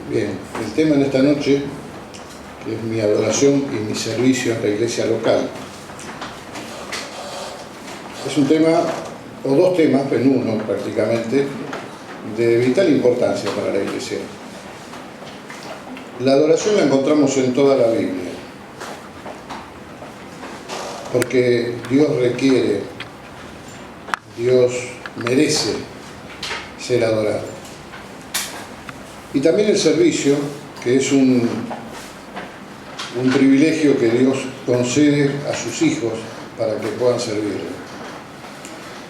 Bien, el tema en esta noche es mi adoración y mi servicio en la iglesia local. Es un tema, o dos temas, en uno prácticamente, de vital importancia para la iglesia. La adoración la encontramos en toda la Biblia, porque Dios requiere, Dios merece ser adorado. Y también el servicio, que es un privilegio que Dios concede a sus hijos para que puedan servirle.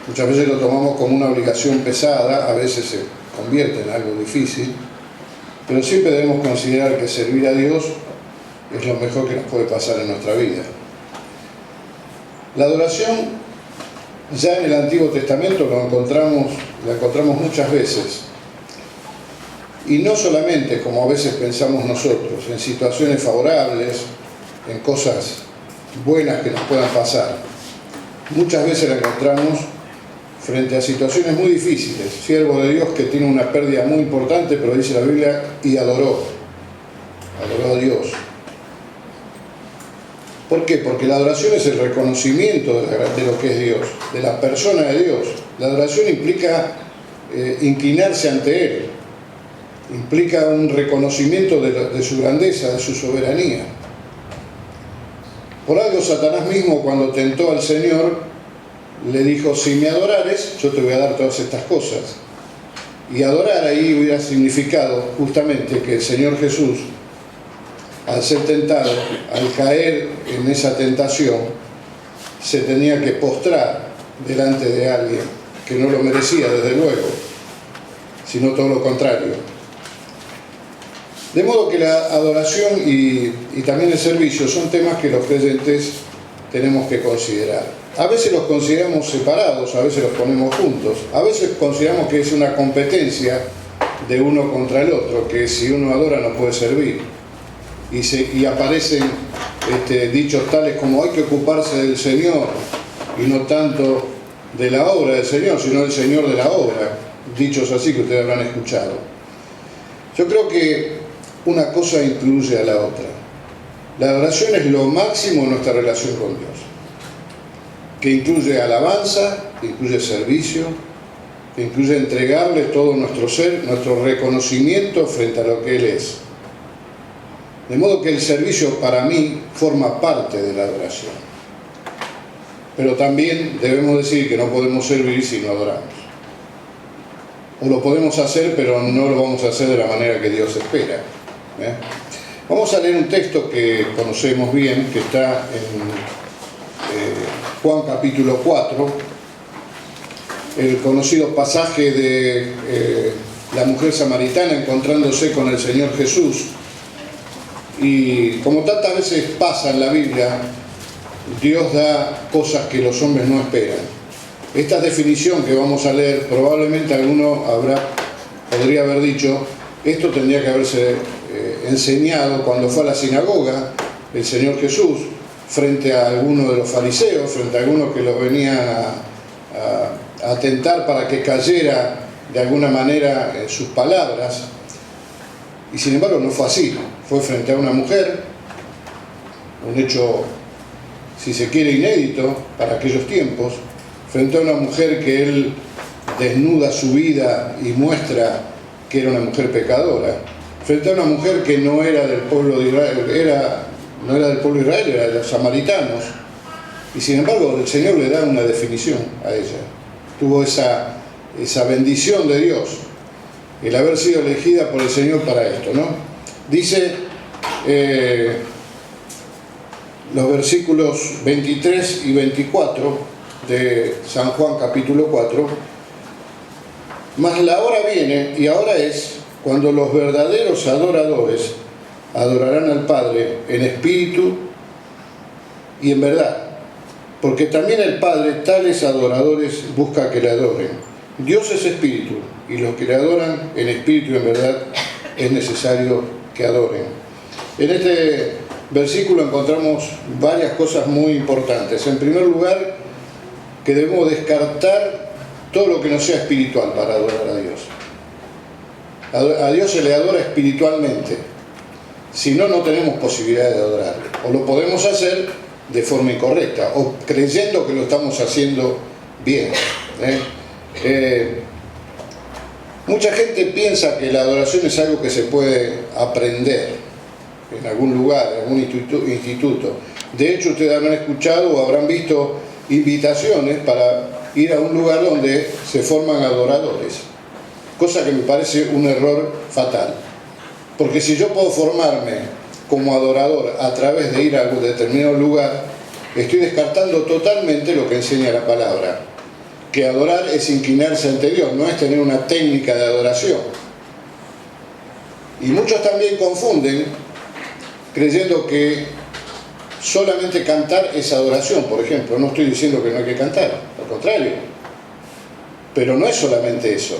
Muchas veces lo tomamos como una obligación pesada, a veces se convierte en algo difícil, pero siempre debemos considerar que servir a Dios es lo mejor que nos puede pasar en nuestra vida. La adoración, ya en el Antiguo Testamento la encontramos muchas veces. Y no solamente, como a veces pensamos nosotros, en situaciones favorables, en cosas buenas que nos puedan pasar. Muchas veces la encontramos frente a situaciones muy difíciles. Siervo de Dios que tiene una pérdida muy importante, pero dice la Biblia, y adoró a Dios. ¿Por qué? Porque la adoración es el reconocimiento de lo que es Dios, de la persona de Dios. La adoración implica inclinarse ante Él. Implica un reconocimiento de su grandeza, de su soberanía. Por algo Satanás mismo, cuando tentó al Señor, le dijo, si me adorares, yo te voy a dar todas estas cosas. Y adorar ahí hubiera significado justamente que el Señor Jesús, al ser tentado, al caer en esa tentación, se tenía que postrar delante de alguien que no lo merecía, desde luego, sino todo lo contrario. De modo que la adoración y también el servicio son temas que los creyentes tenemos que considerar. A veces los consideramos separados, a veces los ponemos juntos, a veces consideramos que es una competencia de uno contra el otro, que si uno adora no puede servir. Y aparecen dichos tales como hay que ocuparse del Señor y no tanto de la obra del Señor, sino del Señor de la obra. Dichos así que ustedes habrán escuchado. Yo creo que una cosa incluye a la otra. La adoración es lo máximo en nuestra relación con Dios, que incluye alabanza, que incluye servicio, que incluye entregarle todo nuestro ser, nuestro reconocimiento frente a lo que Él es. De modo que el servicio para mí forma parte de la adoración. Pero también debemos decir que no podemos servir si no adoramos. O lo podemos hacer, pero no lo vamos a hacer de la manera que Dios espera. Vamos a leer un texto que conocemos bien, que está en Juan capítulo 4, el conocido pasaje de la mujer samaritana encontrándose con el Señor Jesús. Y como tantas veces pasa en la Biblia, Dios da cosas que los hombres no esperan. Esta definición que vamos a leer, probablemente alguno podría haber dicho, esto tendría que haberse enseñado cuando fue a la sinagoga el Señor Jesús, frente a alguno de los fariseos, frente a alguno que los venía a tentar para que cayera de alguna manera en sus palabras. Y sin embargo no fue así, fue frente a una mujer, un hecho, si se quiere, inédito para aquellos tiempos, frente a una mujer que él desnuda su vida y muestra que era una mujer pecadora, frente a una mujer que no era del pueblo de Israel, no era del pueblo de Israel, era de los samaritanos, y sin embargo el Señor le da una definición a ella. Tuvo esa bendición de Dios, el haber sido elegida por el Señor para esto, ¿no? Dice los versículos 23 y 24 de San Juan capítulo 4, mas la hora viene y ahora es cuando los verdaderos adoradores adorarán al Padre en espíritu y en verdad, porque también el Padre tales adoradores busca que le adoren. Dios es espíritu y los que le adoran en espíritu y en verdad es necesario que adoren. En este versículo encontramos varias cosas muy importantes. En primer lugar, que debemos descartar todo lo que no sea espiritual para adorar a Dios. A Dios se le adora espiritualmente. Si no, no tenemos posibilidad de adorarle. O lo podemos hacer de forma incorrecta, o creyendo que lo estamos haciendo bien. Mucha gente piensa que la adoración es algo que se puede aprender en algún lugar, en algún instituto. De hecho, ustedes habrán escuchado o habrán visto invitaciones para ir a un lugar donde se forman adoradores, cosa que me parece un error fatal. Porque si yo puedo formarme como adorador a través de ir a algún determinado lugar, estoy descartando totalmente lo que enseña la palabra. Que adorar es inclinarse ante Dios, no es tener una técnica de adoración. Y muchos también confunden creyendo que solamente cantar es adoración, por ejemplo. No estoy diciendo que no hay que cantar, al contrario. Pero no es solamente eso,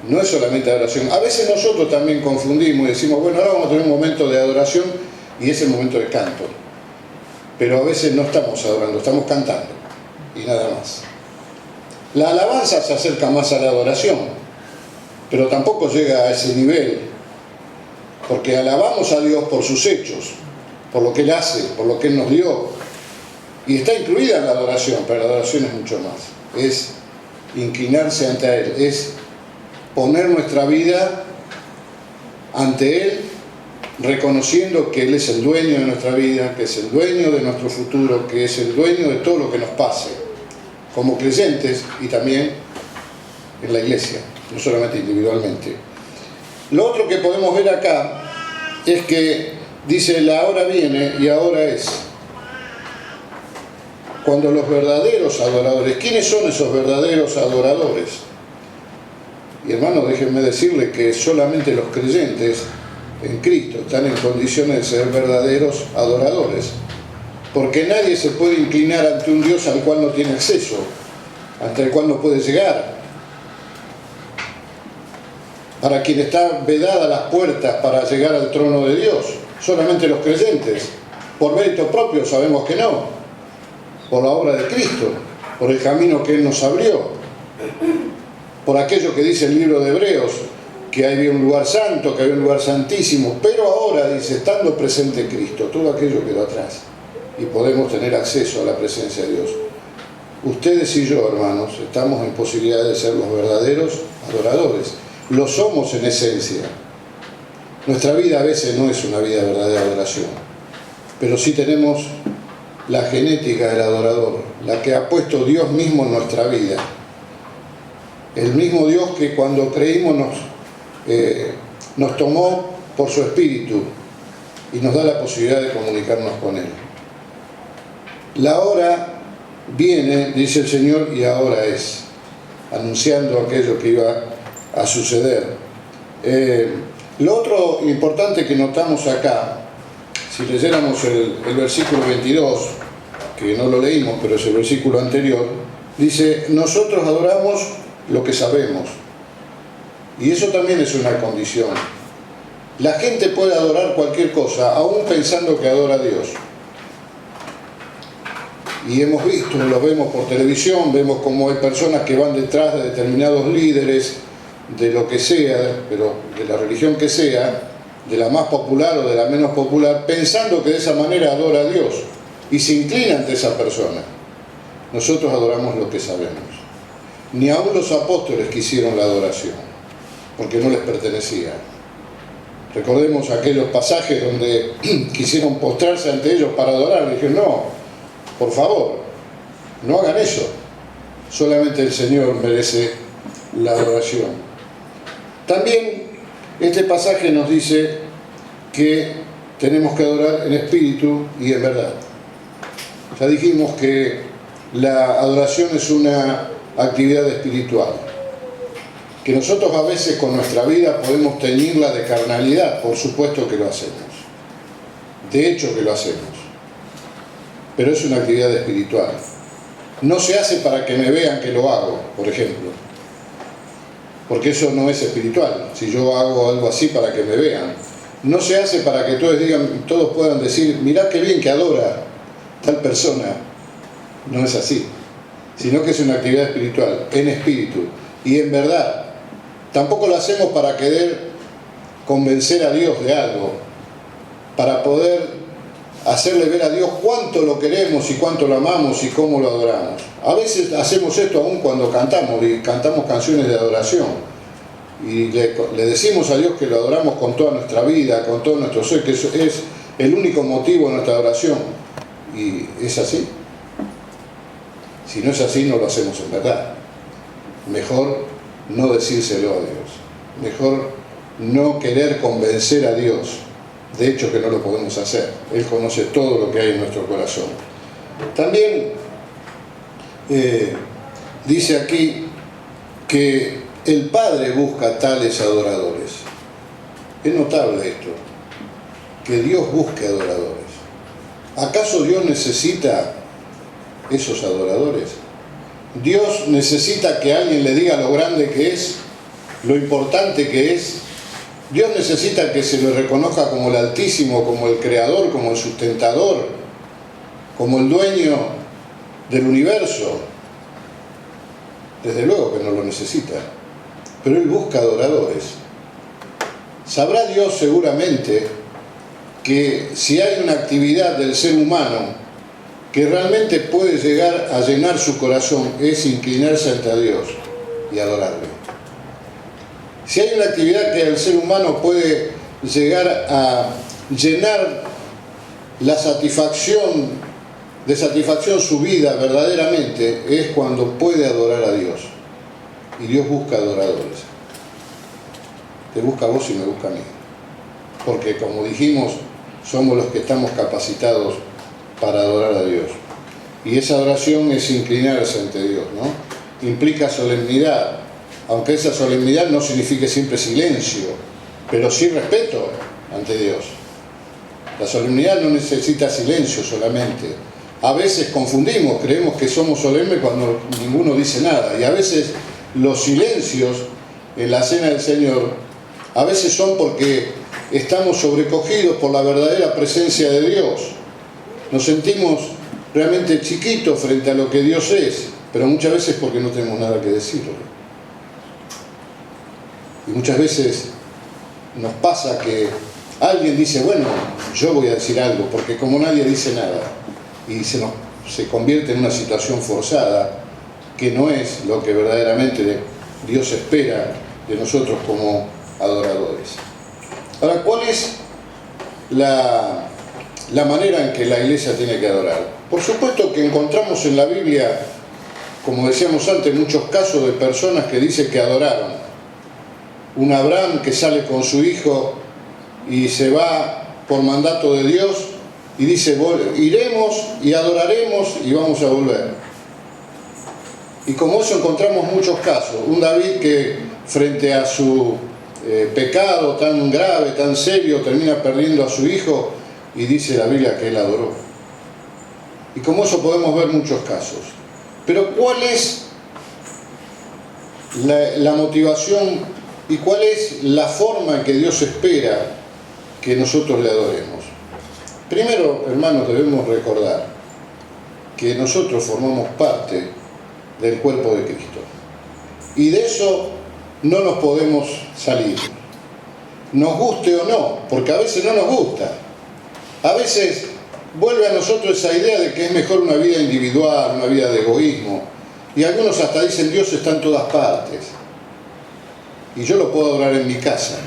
no es solamente adoración. A veces nosotros también confundimos y decimos, bueno, ahora vamos a tener un momento de adoración y es el momento de canto. Pero a veces no estamos adorando, estamos cantando y nada más. La alabanza se acerca más a la adoración, pero tampoco llega a ese nivel, porque alabamos a Dios por sus hechos, por lo que Él hace, por lo que Él nos dio, y está incluida en la adoración, pero la adoración es mucho más. Es inclinarse ante Él, es poner nuestra vida ante Él, reconociendo que Él es el dueño de nuestra vida, que es el dueño de nuestro futuro, que es el dueño de todo lo que nos pase, como creyentes y también en la iglesia, no solamente individualmente. Lo otro que podemos ver acá es que dice, la hora viene y ahora es. Cuando los verdaderos adoradores, ¿quiénes son esos verdaderos adoradores? Y hermanos, déjenme decirles que solamente los creyentes en Cristo están en condiciones de ser verdaderos adoradores. Porque nadie se puede inclinar ante un Dios al cual no tiene acceso, ante el cual no puede llegar. Para quien está vedada las puertas para llegar al trono de Dios, solamente los creyentes. Por mérito propio sabemos que no. Por la obra de Cristo, por el camino que Él nos abrió. Por aquello que dice el libro de Hebreos, que había un lugar santo, que había un lugar santísimo. Pero ahora, dice, estando presente Cristo, todo aquello quedó atrás. Y podemos tener acceso a la presencia de Dios. Ustedes y yo, hermanos, estamos en posibilidad de ser los verdaderos adoradores. Lo somos en esencia. Nuestra vida a veces no es una vida de verdadera adoración, pero sí tenemos la genética del adorador, la que ha puesto Dios mismo en nuestra vida. El mismo Dios que cuando creímos nos tomó por su espíritu y nos da la posibilidad de comunicarnos con Él. La hora viene, dice el Señor, y ahora es, anunciando aquello que iba a suceder. Lo otro importante que notamos acá, si leyéramos el versículo 22, que no lo leímos, pero es el versículo anterior, dice, nosotros adoramos lo que sabemos. Y eso también es una condición. La gente puede adorar cualquier cosa, aún pensando que adora a Dios. Y hemos visto, lo vemos por televisión, vemos cómo hay personas que van detrás de determinados líderes, de lo que sea, pero de la religión que sea, de la más popular o de la menos popular, pensando que de esa manera adora a Dios y se inclina ante esa persona. Nosotros adoramos lo que sabemos. Ni aun los apóstoles quisieron la adoración, porque no les pertenecía. Recordemos aquellos pasajes donde quisieron postrarse ante ellos para adorar, y dijeron, no, por favor, no hagan eso. Solamente el Señor merece la adoración. También este pasaje nos dice que tenemos que adorar en espíritu y en verdad. Ya dijimos que la adoración es una actividad espiritual, que nosotros a veces con nuestra vida podemos teñirla de carnalidad, por supuesto que lo hacemos, de hecho que lo hacemos, pero es una actividad espiritual. No se hace para que me vean que lo hago, por ejemplo, porque eso no es espiritual. Si yo hago algo así para que me vean, no se hace para que todos puedan decir, mirá qué bien que adora tal persona. No es así, sino que es una actividad espiritual, en espíritu y en verdad. Tampoco lo hacemos para querer convencer a Dios de algo, para poder hacerle ver a Dios cuánto lo queremos y cuánto lo amamos y cómo lo adoramos. A veces hacemos esto aún cuando cantamos, y cantamos canciones de adoración, y le decimos a Dios que lo adoramos con toda nuestra vida, con todo nuestro ser, que eso es el único motivo de nuestra adoración. ¿Y es así? Si no es así, no lo hacemos en verdad. Mejor no decírselo a Dios. Mejor no querer convencer a Dios. De hecho, que no lo podemos hacer. Él conoce todo lo que hay en nuestro corazón. También dice aquí que el Padre busca tales adoradores. Es notable esto, que Dios busque adoradores. ¿Acaso Dios necesita esos adoradores? Dios necesita que alguien le diga lo grande que es, lo importante que es. Dios necesita que se le reconozca como el Altísimo, como el Creador, como el Sustentador, como el Dueño del universo. Desde luego que no lo necesita, pero Él busca adoradores. Sabrá Dios seguramente que si hay una actividad del ser humano que realmente puede llegar a llenar su corazón, es inclinarse ante Dios y adorarle. Si hay una actividad que el ser humano puede llegar a llenar de satisfacción su vida verdaderamente, es cuando puede adorar a Dios. Y Dios busca adoradores. Te busca a vos y me busca a mí. Porque como dijimos, somos los que estamos capacitados para adorar a Dios. Y esa adoración es inclinarse ante Dios, ¿no? Implica solemnidad, aunque esa solemnidad no signifique siempre silencio, pero sí respeto ante Dios. La solemnidad no necesita silencio solamente. A veces confundimos, creemos que somos solemnes cuando ninguno dice nada, y a veces los silencios en la cena del Señor, a veces son porque estamos sobrecogidos por la verdadera presencia de Dios. Nos sentimos realmente chiquitos frente a lo que Dios es, pero muchas veces porque no tenemos nada que decirle. Y muchas veces nos pasa que alguien dice, bueno, yo voy a decir algo, porque como nadie dice nada, y se convierte en una situación forzada, que no es lo que verdaderamente Dios espera de nosotros como adoradores. Ahora, ¿cuál es la manera en que la iglesia tiene que adorar? Por supuesto que encontramos en la Biblia, como decíamos antes, muchos casos de personas que dicen que adoraron. Un Abraham que sale con su hijo y se va por mandato de Dios y dice, iremos y adoraremos y vamos a volver. Y como eso encontramos muchos casos. Un David que frente a su pecado tan grave, tan serio, termina perdiendo a su hijo y dice la Biblia que él adoró. Y como eso podemos ver muchos casos. Pero ¿cuál es la motivación y cuál es la forma en que Dios espera que nosotros le adoremos? Primero, hermanos, debemos recordar que nosotros formamos parte del cuerpo de Cristo. Y de eso no nos podemos salir. Nos guste o no, porque a veces no nos gusta. A veces vuelve a nosotros esa idea de que es mejor una vida individual, una vida de egoísmo. Y algunos hasta dicen, Dios está en todas partes. Y yo lo puedo adorar en mi casa.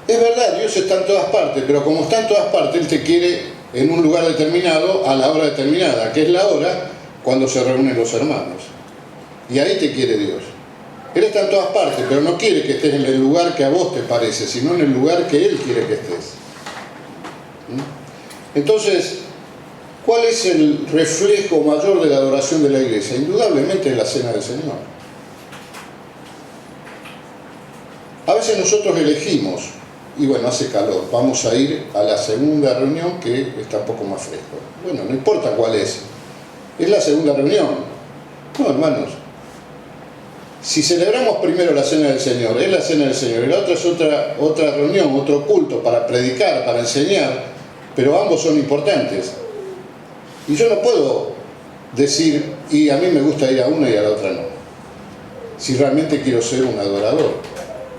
Es verdad, Dios está en todas partes, pero como está en todas partes, Él te quiere en un lugar determinado, a la hora determinada, que es la hora cuando se reúnen los hermanos. Y ahí te quiere Dios. Él está en todas partes, pero no quiere que estés en el lugar que a vos te parece, sino en el lugar que Él quiere que estés. Entonces, ¿cuál es el reflejo mayor de la adoración de la iglesia? Indudablemente es la cena del Señor. A veces nosotros elegimos, y bueno, hace calor, vamos a ir a la segunda reunión que está un poco más fresco. Bueno, no importa cuál es la segunda reunión. No, hermanos. Si celebramos primero la cena del Señor, es la cena del Señor, y la otra es otra reunión, otro culto para predicar, para enseñar, pero ambos son importantes. Y yo no puedo decir, y a mí me gusta ir a una y a la otra no. Si realmente quiero ser un adorador,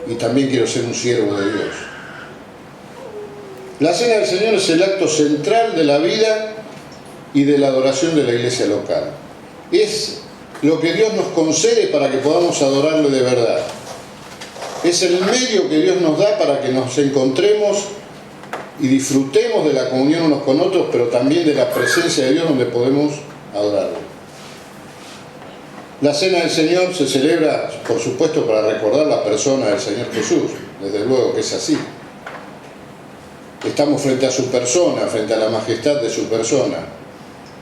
y también quiero ser un siervo de Dios. La Cena del Señor es el acto central de la vida y de la adoración de la iglesia local. Es lo que Dios nos concede para que podamos adorarle de verdad. Es el medio que Dios nos da para que nos encontremos y disfrutemos de la comunión unos con otros, pero también de la presencia de Dios donde podemos adorarlo. La Cena del Señor se celebra, por supuesto, para recordar la persona del Señor Jesús. Desde luego que es así. Estamos frente a su persona, frente a la majestad de su persona.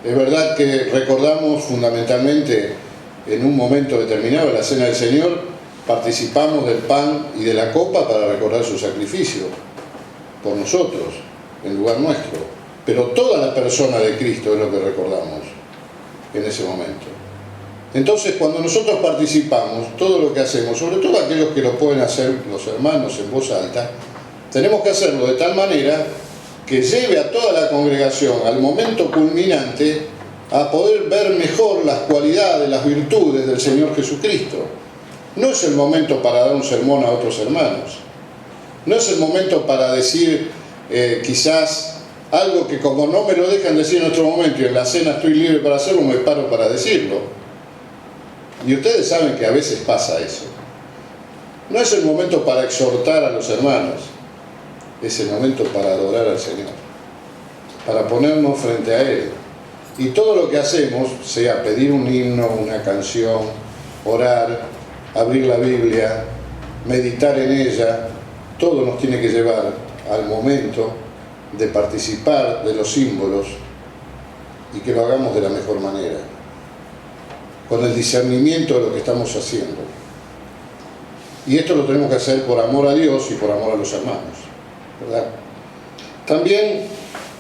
Es verdad que recordamos fundamentalmente en un momento determinado la Cena del Señor, participamos del pan y de la copa para recordar su sacrificio por nosotros, en lugar nuestro. Pero toda la persona de Cristo es lo que recordamos en ese momento. Entonces, cuando nosotros participamos, todo lo que hacemos, sobre todo aquellos que lo pueden hacer los hermanos en voz alta, tenemos que hacerlo de tal manera que lleve a toda la congregación al momento culminante a poder ver mejor las cualidades, las virtudes del Señor Jesucristo. No es el momento para dar un sermón a otros hermanos. No es el momento para decir quizás algo que como no me lo dejan decir en otro momento y en la cena estoy libre para hacerlo, me paro para decirlo. Y ustedes saben que a veces pasa eso. No es el momento para exhortar a los hermanos, es el momento para adorar al Señor, para ponernos frente a Él. Y todo lo que hacemos, sea pedir un himno, una canción, orar, abrir la Biblia, meditar en ella, todo nos tiene que llevar al momento de participar de los símbolos y que lo hagamos de la mejor manera, con el discernimiento de lo que estamos haciendo. Y esto lo tenemos que hacer por amor a Dios y por amor a los hermanos, ¿verdad? También,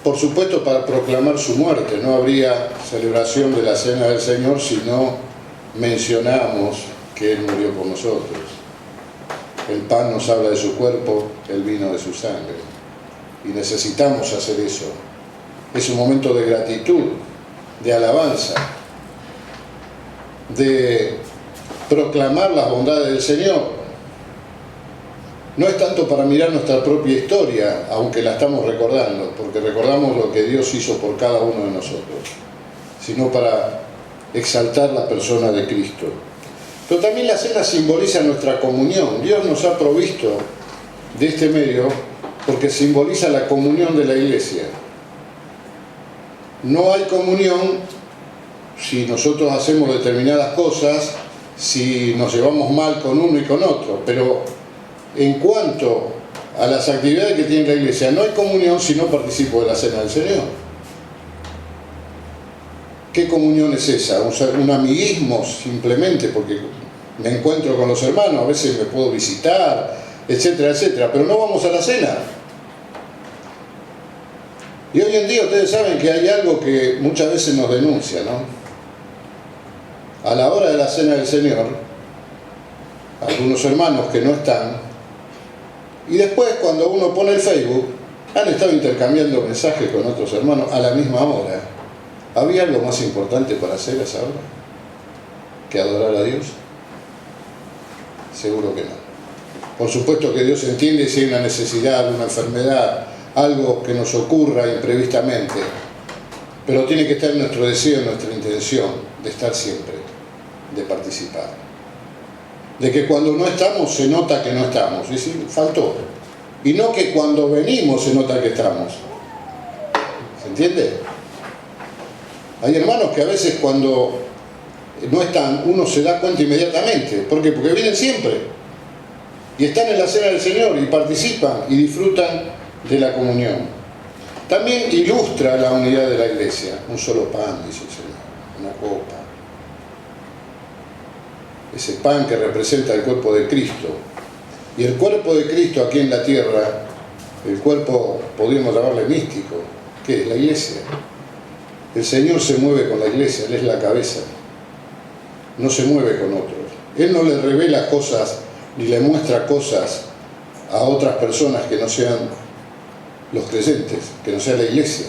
por supuesto, para proclamar su muerte. No habría celebración de la Cena del Señor si no mencionamos que Él murió por nosotros. El pan nos habla de su cuerpo, el vino de su sangre. Y necesitamos hacer eso. Es un momento de gratitud, de alabanza, de proclamar las bondades del Señor. No es tanto para mirar nuestra propia historia, aunque la estamos recordando, porque recordamos lo que Dios hizo por cada uno de nosotros, sino para exaltar la persona de Cristo. Pero también la cena simboliza nuestra comunión. Dios nos ha provisto de este medio porque simboliza la comunión de la iglesia. No hay comunión si nosotros hacemos determinadas cosas, si nos llevamos mal con uno y con otro, pero en cuanto a las actividades que tiene la iglesia, no hay comunión si no participo de la Cena del Señor. ¿Qué comunión es esa? Un amiguismo simplemente porque me encuentro con los hermanos, a veces me puedo visitar, etcétera, etcétera, pero no vamos a la cena. Y hoy en día ustedes saben que hay algo que muchas veces nos denuncia, ¿no? A la hora de la Cena del Señor, algunos hermanos que no están, y después cuando uno pone el Facebook, han estado intercambiando mensajes con otros hermanos a la misma hora. ¿Había algo más importante para hacer a esa hora que adorar a Dios? Seguro que no. Por supuesto que Dios entiende si hay una necesidad, una enfermedad, algo que nos ocurra imprevistamente, pero tiene que estar en nuestro deseo, en nuestra intención de estar siempre, de participar. De que cuando no estamos se nota que no estamos, es decir, faltó. Y no que cuando venimos se nota que estamos. ¿Se entiende? Hay hermanos que a veces cuando no están, uno se da cuenta inmediatamente. ¿Por qué? Porque vienen siempre. Y están en la Cena del Señor y participan y disfrutan de la comunión. También ilustra la unidad de la iglesia. Un solo pan, dice el Señor, una copa. Ese pan que representa el cuerpo de Cristo. Y el cuerpo de Cristo aquí en la tierra, el cuerpo, podríamos llamarle místico, ¿qué es? La iglesia. El Señor se mueve con la iglesia, Él es la cabeza. No se mueve con otros. Él no le revela cosas ni le muestra cosas a otras personas que no sean los creyentes, que no sea la iglesia.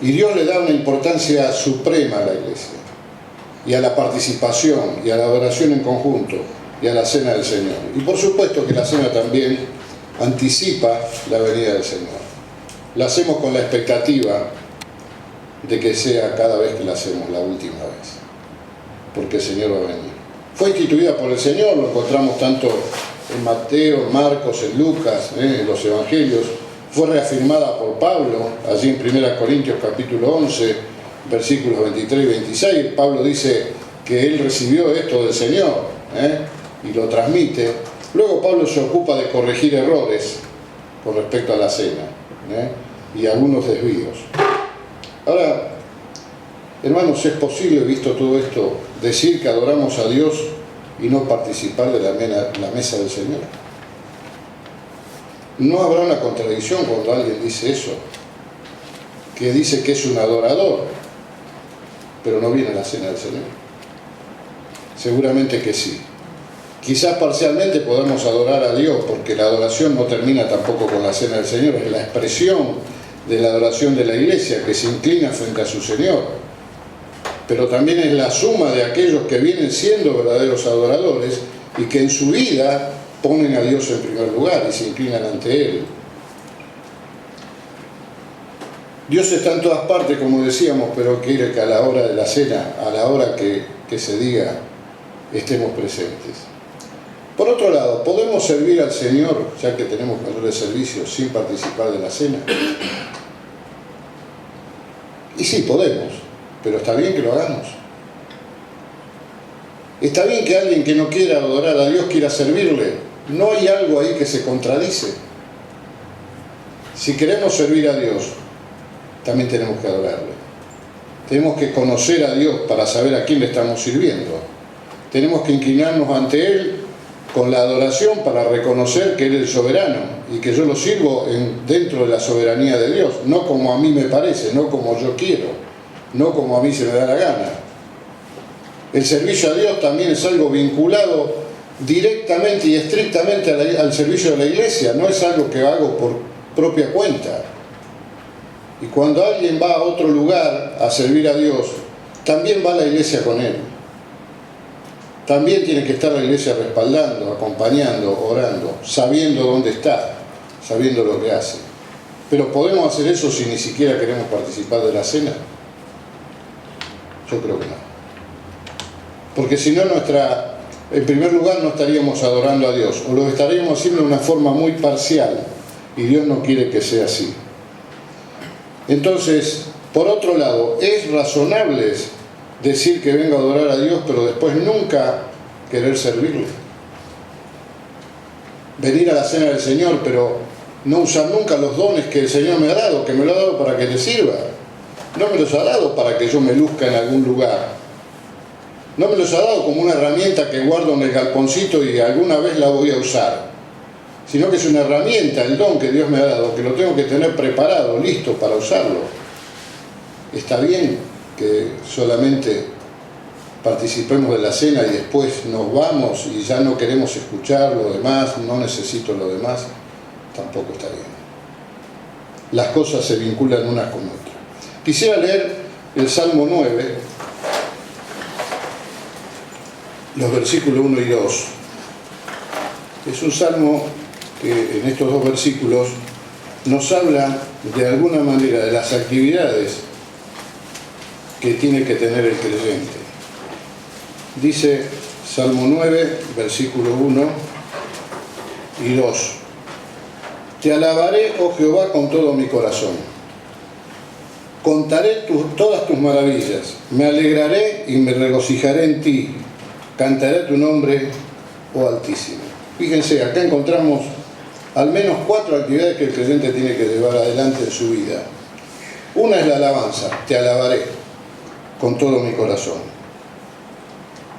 Y Dios le da una importancia suprema a la iglesia, y a la participación, y a la adoración en conjunto, y a la Cena del Señor. Y por supuesto que la cena también anticipa la venida del Señor. La hacemos con la expectativa de que sea cada vez que la hacemos la última vez, porque el Señor va a venir. Fue instituida por el Señor, lo encontramos tanto en Mateo, en Marcos, en Lucas, en los Evangelios. Fue reafirmada por Pablo, allí en 1 Corintios capítulo 11, versículos 23 y 26. Pablo dice que él recibió esto del Señor y lo transmite. Luego Pablo se ocupa de corregir errores con respecto a la cena y algunos desvíos. Ahora, hermanos, ¿es posible, visto todo esto, decir que adoramos a Dios y no participar de la mesa del Señor? ¿No habrá una contradicción cuando alguien dice eso? Que dice que es un adorador, pero no viene a la cena del Señor. Seguramente que sí. Quizás parcialmente podamos adorar a Dios, porque la adoración no termina tampoco con la cena del Señor, es la expresión de la adoración de la Iglesia que se inclina frente a su Señor. Pero también es la suma de aquellos que vienen siendo verdaderos adoradores y que en su vida ponen a Dios en primer lugar y se inclinan ante Él. Dios está en todas partes, como decíamos, pero quiere que a la hora de la cena, a la hora que se diga, estemos presentes. Por otro lado, ¿podemos servir al Señor, ya que tenemos valor de servicio, sin participar de la cena? Y sí, podemos, pero está bien que lo hagamos. Está bien que alguien que no quiera adorar a Dios quiera servirle. No hay algo ahí que se contradice. Si queremos servir a Dios, también tenemos que adorarle. Tenemos que conocer a Dios para saber a quién le estamos sirviendo. Tenemos que inclinarnos ante Él con la adoración para reconocer que Él es el soberano y que yo lo sirvo dentro de la soberanía de Dios, no como a mí me parece, no como yo quiero, no como a mí se me da la gana. El servicio a Dios también es algo vinculado directamente y estrictamente al servicio de la Iglesia, no es algo que hago por propia cuenta. Y cuando alguien va a otro lugar a servir a Dios, también va a la Iglesia con él. También tiene que estar la Iglesia respaldando, acompañando, orando, sabiendo dónde está, sabiendo lo que hace. Pero ¿podemos hacer eso si ni siquiera queremos participar de la cena? Yo creo que no. Porque si no, en primer lugar no estaríamos adorando a Dios, o lo estaríamos haciendo de una forma muy parcial, y Dios no quiere que sea así. Entonces, por otro lado, ¿es razonable decir que vengo a adorar a Dios, pero después nunca querer servirle? Venir a la cena del Señor, pero no usar nunca los dones que el Señor me ha dado, que me lo ha dado para que le sirva. No me los ha dado para que yo me luzca en algún lugar. No me los ha dado como una herramienta que guardo en el galponcito y alguna vez la voy a usar. Sino que es una herramienta, el don que Dios me ha dado, que lo tengo que tener preparado, listo para usarlo. Está bien que solamente participemos de la cena y después nos vamos y ya no queremos escuchar lo demás, no necesito lo demás, tampoco está bien. Las cosas se vinculan unas con otras. Quisiera leer el Salmo 9, los versículos 1 y 2. Es un salmo que en estos dos versículos nos habla de alguna manera de las actividades que tiene que tener el creyente. Dice Salmo 9, versículo 1 y 2. Te alabaré, oh Jehová, con todo mi corazón. Contaré todas tus maravillas. Me alegraré y me regocijaré en ti. Cantaré tu nombre, oh Altísimo. Fíjense, acá encontramos al menos 4 actividades que el creyente tiene que llevar adelante en su vida. Una es la alabanza, te alabaré con todo mi corazón.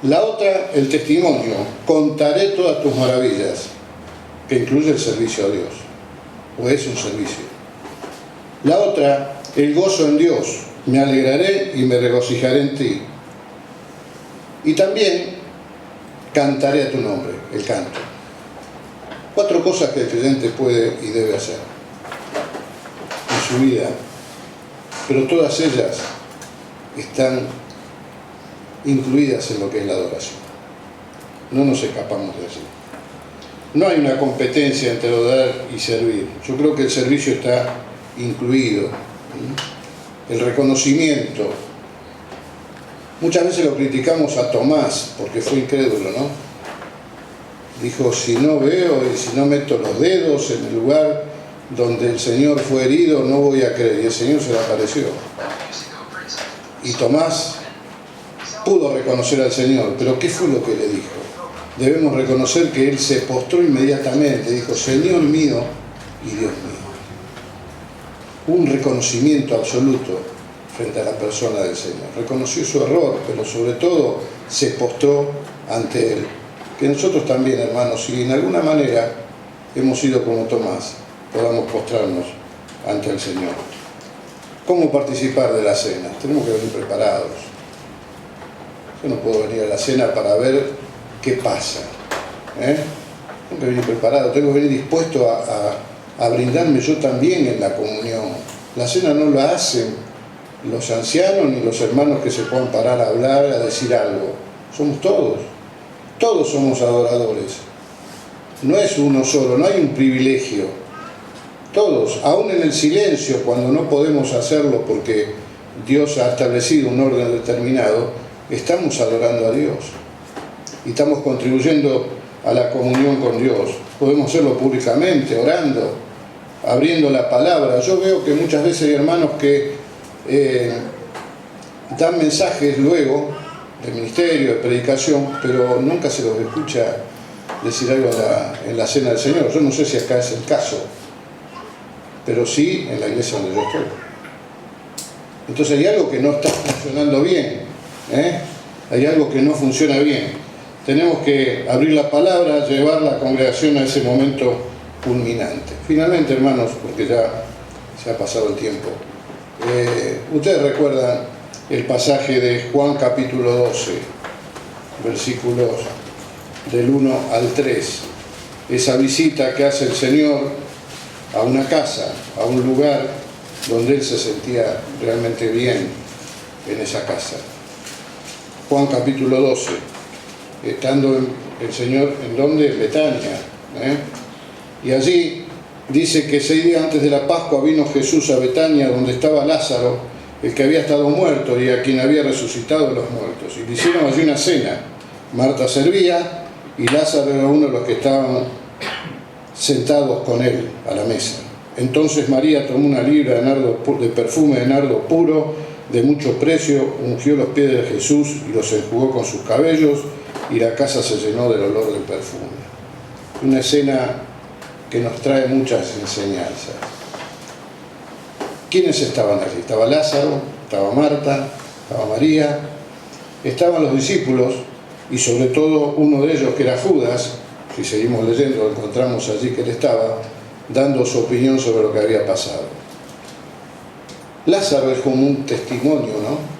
La otra, el testimonio, contaré todas tus maravillas, que incluye el servicio a Dios, o es un servicio. La otra, el gozo en Dios, me alegraré y me regocijaré en ti. Y también cantaré a tu nombre, el canto. 4 cosas que el creyente puede y debe hacer en su vida, pero todas ellas están incluidas en lo que es la adoración. No nos escapamos de allí. no hay una competencia entre dar y servir. Yo creo que el servicio está incluido. El reconocimiento. Muchas veces lo criticamos a Tomás porque fue incrédulo, ¿no? Dijo, si no veo y si no meto los dedos en el lugar donde el Señor fue herido, no voy a creer. Y el Señor se le apareció. Y Tomás pudo reconocer al Señor, pero ¿qué fue lo que le dijo? Debemos reconocer que él se postró inmediatamente, dijo, Señor mío y Dios mío. Un reconocimiento absoluto frente a la persona del Señor. Reconoció su error, pero sobre todo se postró ante Él. Que nosotros también, hermanos, si en alguna manera hemos sido como Tomás, podamos postrarnos ante el Señor. ¿Cómo participar de la cena? Tenemos que venir preparados. Yo no puedo venir a la cena para ver qué pasa. Tengo que venir preparado, tengo que venir dispuesto a brindarme yo también en la comunión. La cena no la hacen los ancianos ni los hermanos que se puedan parar a hablar, a decir algo. Somos todos. Todos somos adoradores. No es uno solo, no hay un privilegio. Todos, aún en el silencio, cuando no podemos hacerlo porque Dios ha establecido un orden determinado, estamos adorando a Dios. Y estamos contribuyendo a la comunión con Dios. Podemos hacerlo públicamente, orando, abriendo la palabra. Yo veo que muchas veces hay hermanos que dan mensajes luego de ministerio, de predicación, pero nunca se los escucha decir algo en la cena del Señor. Yo no sé si acá es el caso, pero sí en la iglesia donde yo estoy. Entonces hay algo que no está funcionando bien, hay algo que no funciona bien. Tenemos que abrir la palabra, llevar la congregación a ese momento culminante. Finalmente, hermanos, porque ya se ha pasado el tiempo, ustedes recuerdan el pasaje de Juan capítulo 12, versículos del 1 al 3, esa visita que hace el Señor a una casa, a un lugar donde Él se sentía realmente bien en esa casa. Juan capítulo 12, estando el Señor en donde, en Betania, y allí dice que 6 días antes de la Pascua vino Jesús a Betania, donde estaba Lázaro, el que había estado muerto y a quien había resucitado de los muertos. Y le hicieron allí una cena. Marta servía y Lázaro era uno de los que estaban sentados con él a la mesa. Entonces María tomó una libra de perfume de nardo puro, de mucho precio, ungió los pies de Jesús y los enjugó con sus cabellos, y la casa se llenó del olor del perfume. Una escena que nos trae muchas enseñanzas. ¿Quiénes estaban allí? Estaba Lázaro, estaba Marta, estaba María, estaban los discípulos y sobre todo uno de ellos que era Judas. Si seguimos leyendo encontramos allí que él estaba dando su opinión sobre lo que había pasado. Lázaro es como un testimonio, ¿no?,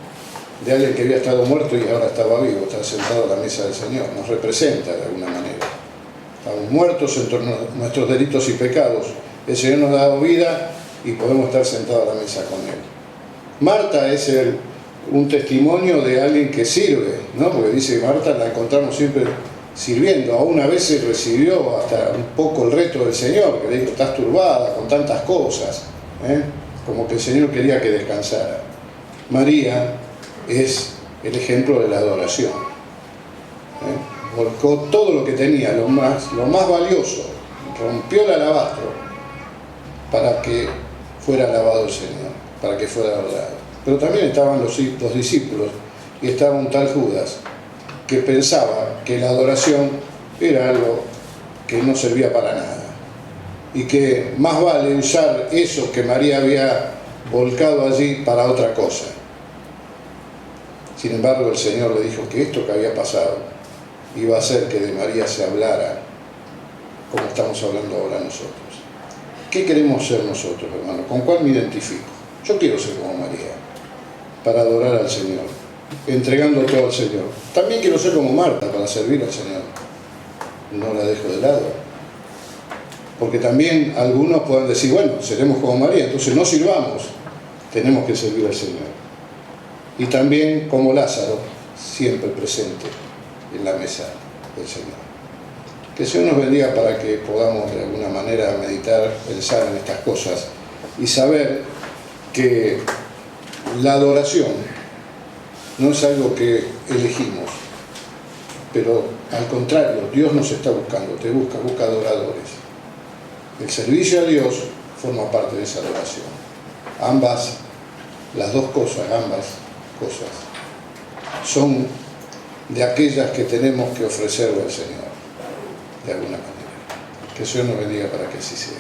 de alguien que había estado muerto y ahora estaba vivo, está sentado a la mesa del Señor, nos representa de alguna manera. Estamos muertos en nuestros delitos y pecados, el Señor nos ha dado vida y podemos estar sentados a la mesa con Él. Marta es un testimonio de alguien que sirve, ¿no?, porque dice que Marta la encontramos siempre sirviendo. Aún a veces recibió hasta un poco el reto del Señor, que le dijo, estás turbada con tantas cosas, como que el Señor quería que descansara. María es el ejemplo de la adoración. Volcó todo lo que tenía, lo más valioso, rompió el alabastro para que fuera alabado el Señor, para que fuera adorado. Pero también estaban los discípulos y estaba un tal Judas que pensaba que la adoración era algo que no servía para nada y que más vale usar eso que María había volcado allí para otra cosa. Sin embargo, el Señor le dijo que esto que había pasado iba a hacer que de María se hablara como estamos hablando ahora nosotros. ¿Qué queremos ser nosotros, hermanos? ¿Con cuál me identifico? Yo quiero ser como María, para adorar al Señor, entregando todo al Señor. También quiero ser como Marta, para servir al Señor. No la dejo de lado. Porque también algunos pueden decir, bueno, seremos como María, entonces no sirvamos, tenemos que servir al Señor. Y también como Lázaro, siempre presente en la mesa del Señor. Que el Señor nos bendiga para que podamos de alguna manera meditar, pensar en estas cosas y saber que la adoración no es algo que elegimos, pero al contrario, Dios nos está buscando, te busca adoradores. El servicio a Dios forma parte de esa adoración. Las dos cosas, ambas cosas, son de aquellas que tenemos que ofrecerle al Señor, de alguna manera. Que el Señor nos bendiga para que así sea.